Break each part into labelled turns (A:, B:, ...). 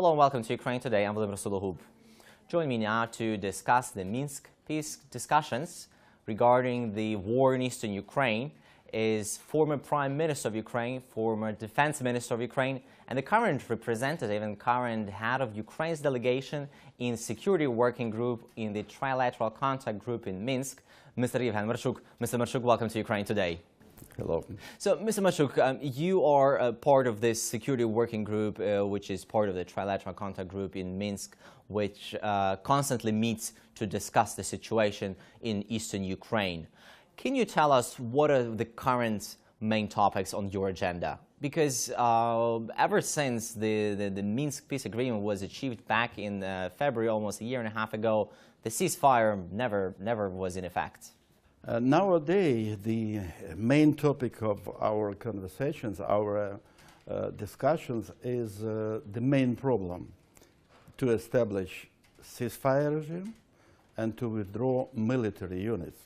A: Hello and welcome to Ukraine Today. I'm Volodymyr Solohub. Join me now to discuss the Minsk peace discussions regarding the war in eastern Ukraine is former Prime Minister of Ukraine, former Defense Minister of Ukraine, and the current representative and current head of Ukraine's delegation in Security Working Group in the Trilateral Contact Group in Minsk, Mr. Yevhen Marchuk. Mr. Marchuk, welcome to Ukraine Today.
B: Hello.
A: So, Mr. Marchuk, you are a part of this Security Working Group, which is part of the Trilateral Contact Group in Minsk, which constantly meets to discuss the situation in eastern Ukraine. Can you tell us what are the current main topics on your agenda? Because ever since the Minsk peace agreement was achieved back in February, almost a year and a half ago, the ceasefire never was in effect.
B: Nowadays, the main topic of our conversations, our discussions, is the main problem: to establish ceasefire regime and to withdraw military units.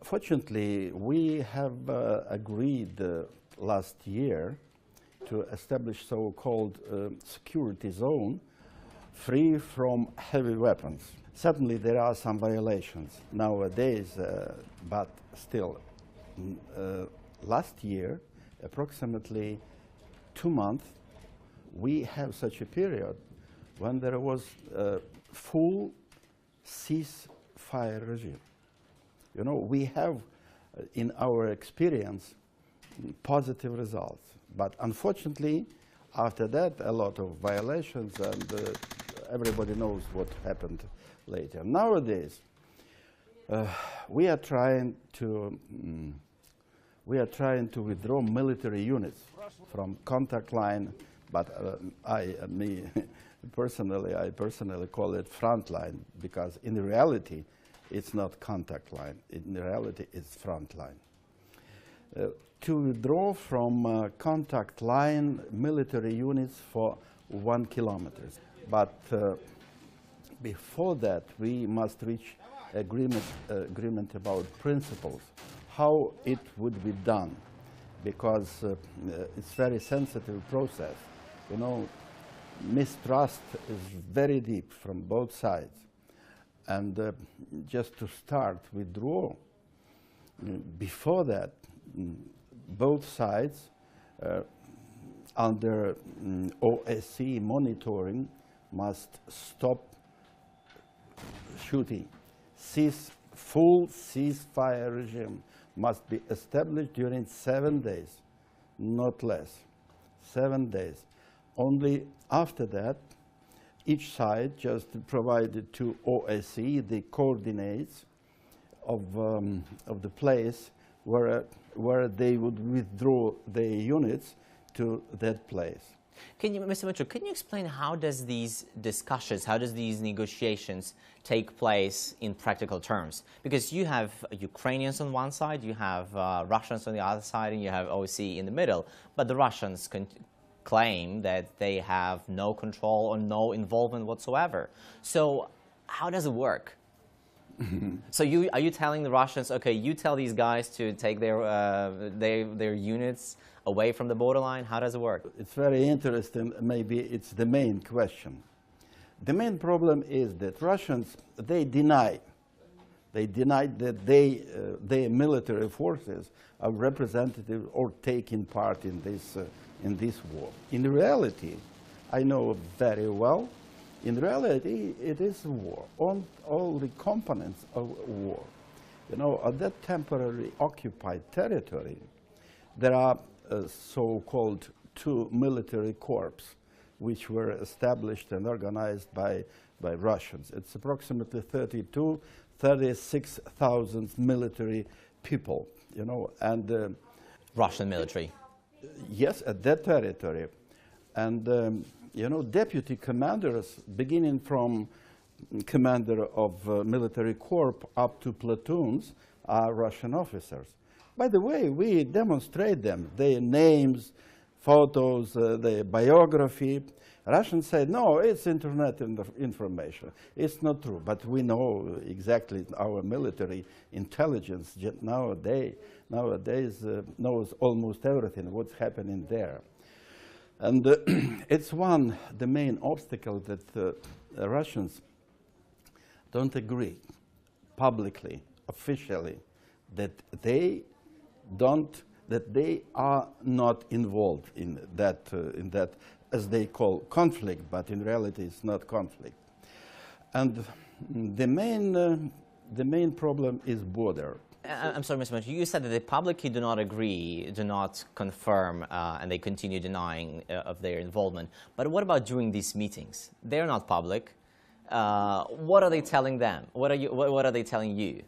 B: Fortunately, we have agreed last year to establish so-called security zone free from heavy weapons. Certainly there are some violations nowadays, but still, last year, approximately 2 months, we have such a period when there was a full ceasefire regime. You know, we have, in our experience, positive results. But unfortunately, after that, a lot of violations, and everybody knows what happened later. Nowadays, we are trying to withdraw military units from contact line, but I personally call it frontline, because in reality, it's not contact line. In reality, it's front line. To withdraw from contact line military units for 1 kilometer. But before that, we must reach agreement about principles, how it would be done, because it's very sensitive process. You know, mistrust is very deep from both sides. And just to start withdrawal, before that, both sides, under OSCE monitoring, must stop shooting. Full ceasefire regime must be established during 7 days, not less. 7 days. Only after that, each side just provided to OSCE the coordinates of the place where they would withdraw their units to that place.
A: Can you, Mr. Marchuk, can you explain how does these discussions, how does these negotiations take place in practical terms? Because you have Ukrainians on one side, you have Russians on the other side, and you have OSCE in the middle, but the Russians claim that they have no control or no involvement whatsoever. So how does it work? So are you telling the Russians, okay, you tell these guys to take their units away from the borderline? How does it work?
B: It's very interesting. Maybe it's the main question. The main problem is that Russians, they deny that their military forces are representative or taking part in this war. In reality, I know very well, in reality, it is a war on all the components of war. You know, at that temporarily occupied territory, there are so-called 2 military corps, which were established and organized by Russians. It's approximately 36,000 military people, you know, and
A: Russian military.
B: Yes, at that territory. And, you know, deputy commanders, beginning from commander of military corps up to platoons, are Russian officers. By the way, we demonstrate them, their names, photos, their biography. Russians say, no, it's internet information. It's not true, but we know exactly. Our military intelligence nowadays knows almost everything, what's happening there. And it's the main obstacle that the Russians don't agree publicly, officially, that they are not involved in that, as they call, conflict, but in reality it's not conflict. And the main problem is border.
A: I'm sorry, Mr. Marchuk, you said that they publicly do not agree, do not confirm, and they continue denying of their involvement. But what about during these meetings? They're not public. What are they telling them? What are they telling you?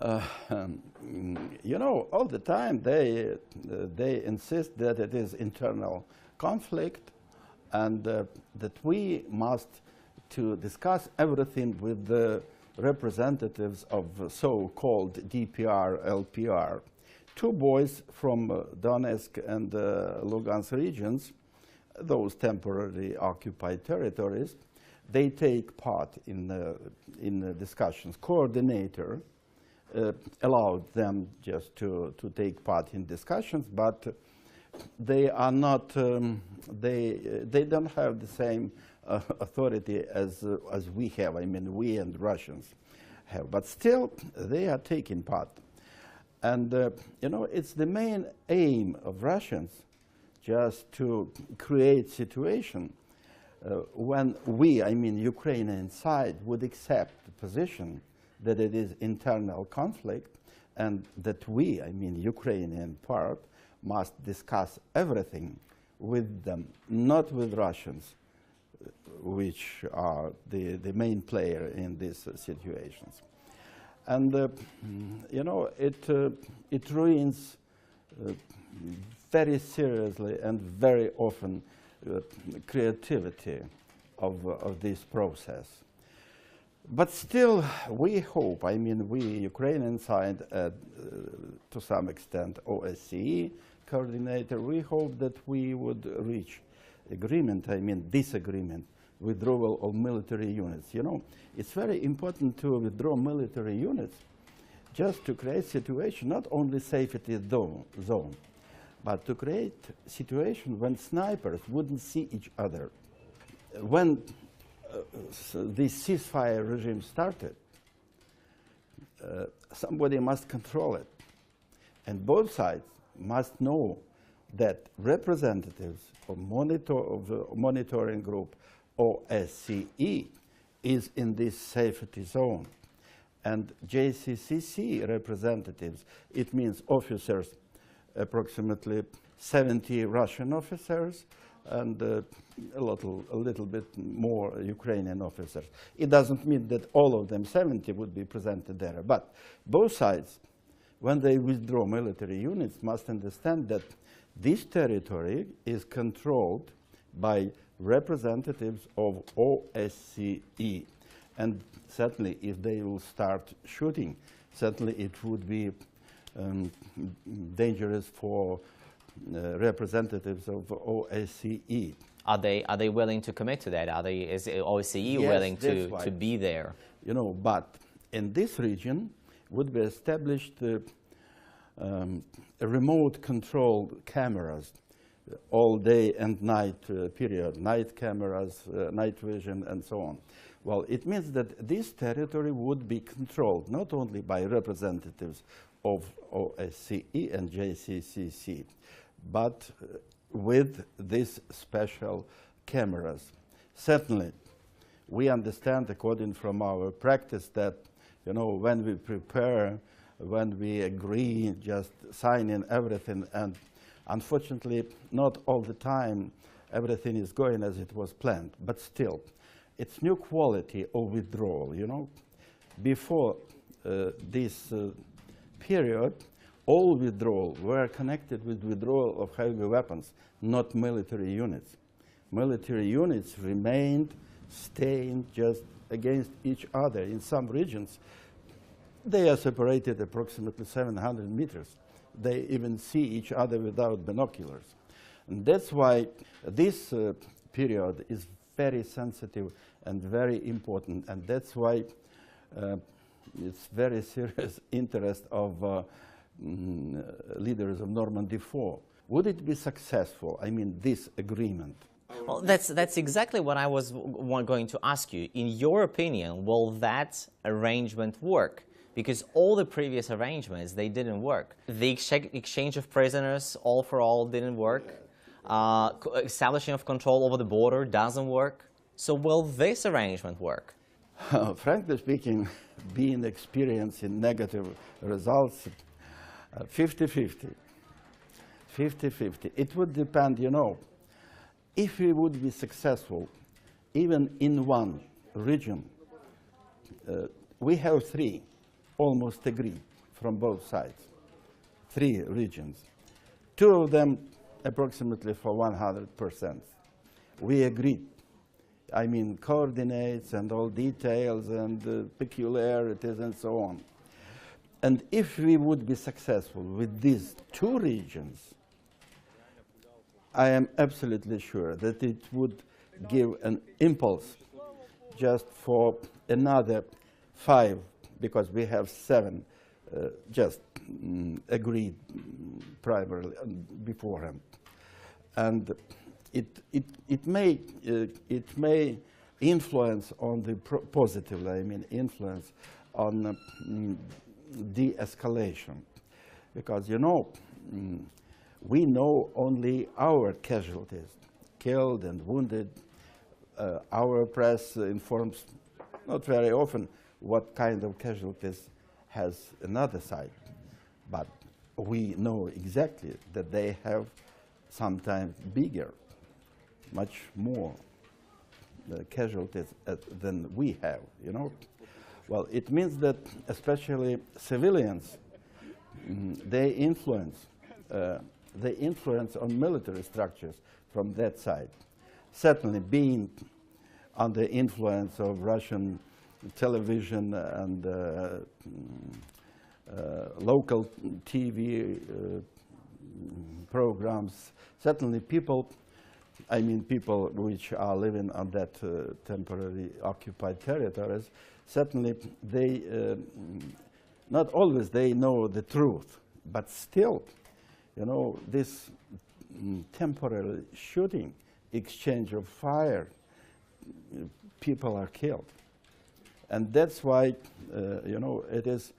B: You know, all the time they insist that it is internal conflict, and that we must to discuss everything with the representatives of so-called DPR, LPR. Two boys from Donetsk and Lugansk regions, those temporarily occupied territories, they take part in the discussions. Coordinator allowed them just to take part in discussions, but they are not, they don't have the same authority as we have. I mean, we and Russians have, but still they are taking part. And you know, it's the main aim of Russians just to create situation when we, I mean Ukrainian side, would accept the position that it is internal conflict, and that we, I mean Ukrainian part, must discuss everything with them, not with Russians, which are the main player in these situations. And you know, it ruins very seriously and very often creativity of this process. But still, we hope, I mean, we Ukrainian side, to some extent OSCE coordinator, we hope that we would reach agreement, I mean disagreement, withdrawal of military units. You know, it's very important to withdraw military units just to create situation, not only safety zone, but to create situation when snipers wouldn't see each other. When this ceasefire regime started, somebody must control it. And both sides must know that representatives of the monitoring group, OSCE, is in this safety zone. And JCCC representatives, it means officers, approximately 70 Russian officers, and a little bit more Ukrainian officers. It doesn't mean that all of them, 70, would be presented there. But both sides, when they withdraw military units, must understand that this territory is controlled by representatives of OSCE. And certainly, if they will start shooting, certainly it would be dangerous for representatives of OSCE.
A: Are they willing to commit to that? Is OSCE willing to be there?
B: You know, but in this region would be established remote controlled cameras all day and night period, night cameras, night vision, and so on. Well, it means that this territory would be controlled not only by representatives of OSCE and JCCC, but with these special cameras. Certainly, we understand, according from our practice, that, you know, when we prepare, when we agree, just signing everything, and unfortunately, not all the time everything is going as it was planned, but still, it's new quality of withdrawal, you know. Before this period, all withdrawal were connected with withdrawal of heavy weapons, not military units. Military units remained staying just against each other. In some regions, they are separated approximately 700 meters. They even see each other without binoculars. And that's why this period is very sensitive and very important, and that's why it's very serious interest of leaders of Normandy 4. would it be successful? I mean, this agreement.
A: Well, that's exactly what I was going to ask you. In your opinion, will that arrangement work? Because all the previous arrangements, they didn't work. The exchange of prisoners, all for all, didn't work. Establishing of control over the border doesn't work. So will this arrangement work?
B: Frankly speaking, being experienced in negative results, 50-50. 50-50. It would depend, you know, if we would be successful, even in one region, we have three almost agreed from both sides. 3 regions. 2 of them approximately for 100%. We agreed. I mean, coordinates and all details and peculiarities and so on. And if we would be successful with these 2 regions, I am absolutely sure that it would give an impulse just for another 5, because we have 7 just agreed primarily beforehand. And it may influence on the positively, I mean, influence on de-escalation, because, you know, we know only our casualties, killed and wounded. Our press informs not very often what kind of casualties has another side, but we know exactly that they have sometimes bigger, much more casualties than we have, you know. Well, it means that especially civilians, they influence on military structures from that side. Certainly being under influence of Russian television and local TV programs, certainly people, I mean people which are living on that temporarily occupied territories, certainly they, not always they know the truth, but still, you know, this temporary shooting, exchange of fire, people are killed. And that's why, you know, it is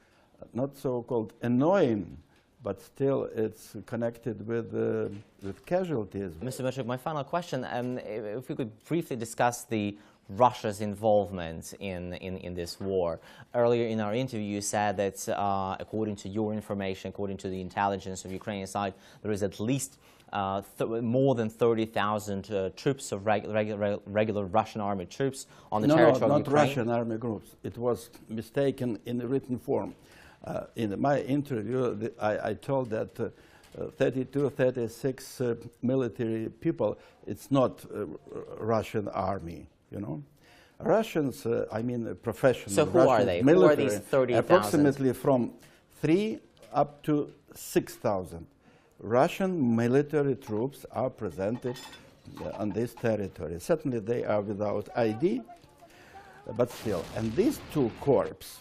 B: not so-called annoying, but still it's connected with casualties.
A: Mr. Marchuk, my final question, if we could briefly discuss Russia's involvement in this war. Earlier in our interview, you said that according to your information, according to the intelligence of Ukrainian side, there is at least more than 30,000 troops of regular Russian army troops on the territory of Ukraine.
B: No, not Russian army groups. It was mistaken in the written form. In my interview, I told that 32, 36 military people, it's not Russian army, you know. Russians, I mean professional.
A: So who
B: Russian
A: are they?
B: Military,
A: Who are these 30,000?
B: Approximately from 3 up to 6,000. Russian military troops are presented on this territory. Certainly they are without ID, but still. And these 2 corps,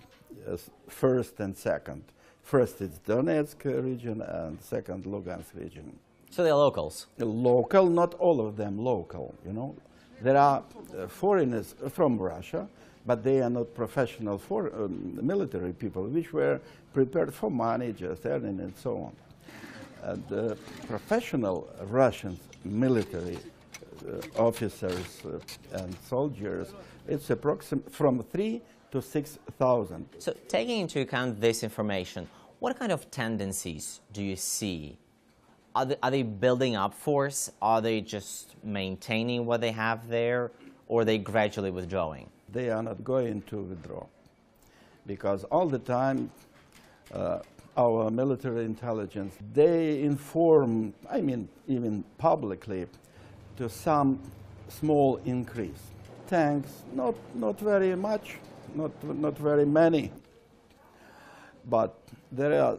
B: first and second. First it's Donetsk region and second Lugansk region.
A: So they're locals?
B: Local, not all of them local, you know. There are foreigners from Russia, but they are not professional military people, which were prepared for money, just earning and so on. And professional Russian military officers and soldiers, it's approximately from 3 to 6,000.
A: So taking into account this information, what kind of tendencies do you see? Are they building up force? Are they just maintaining what they have there? Or are they gradually withdrawing?
B: They are not going to withdraw, because all the time our military intelligence, they inform, I mean, even publicly, to some small increase. Tanks, not very much, not very many, but there are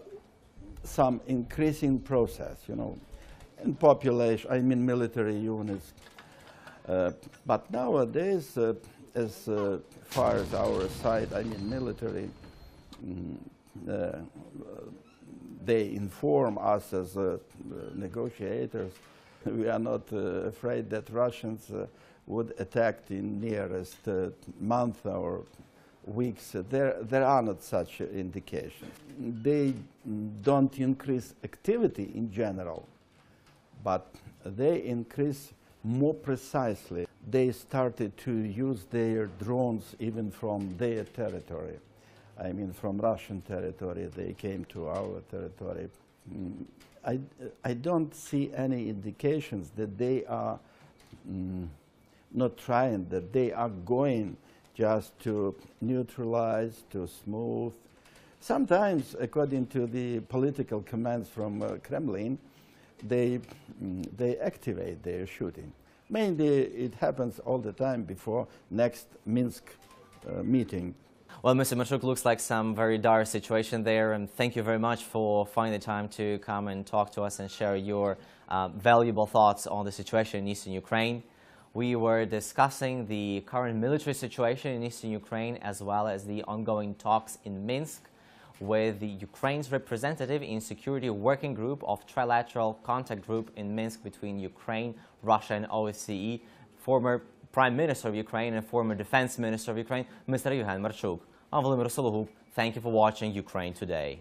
B: some increasing process, you know, in population, I mean military units. But nowadays, as far as our side, I mean military they inform us as negotiators. We are not afraid that Russians would attack in nearest month or weeks. There are not such indications. They don't increase activity in general, but they increase more precisely. They started to use their drones even from their territory. I mean, from Russian territory, they came to our territory. I don't see any indications that they are not trying, that they are going just to neutralize, to smooth. Sometimes, according to the political commands from Kremlin, they activate their shooting. Mainly, it happens all the time before next Minsk meeting.
A: Well, Mr. Marchuk, looks like some very dire situation there, and thank you very much for finding the time to come and talk to us and share your valuable thoughts on the situation in eastern Ukraine. We were discussing the current military situation in eastern Ukraine as well as the ongoing talks in Minsk with the Ukraine's representative in Security Working Group of Trilateral Contact Group in Minsk between Ukraine, Russia and OSCE, former Prime Minister of Ukraine and former Defense Minister of Ukraine, Mr. Yevhen Marchuk. I'm Volodymyr Solohub. Thank you for watching Ukraine Today.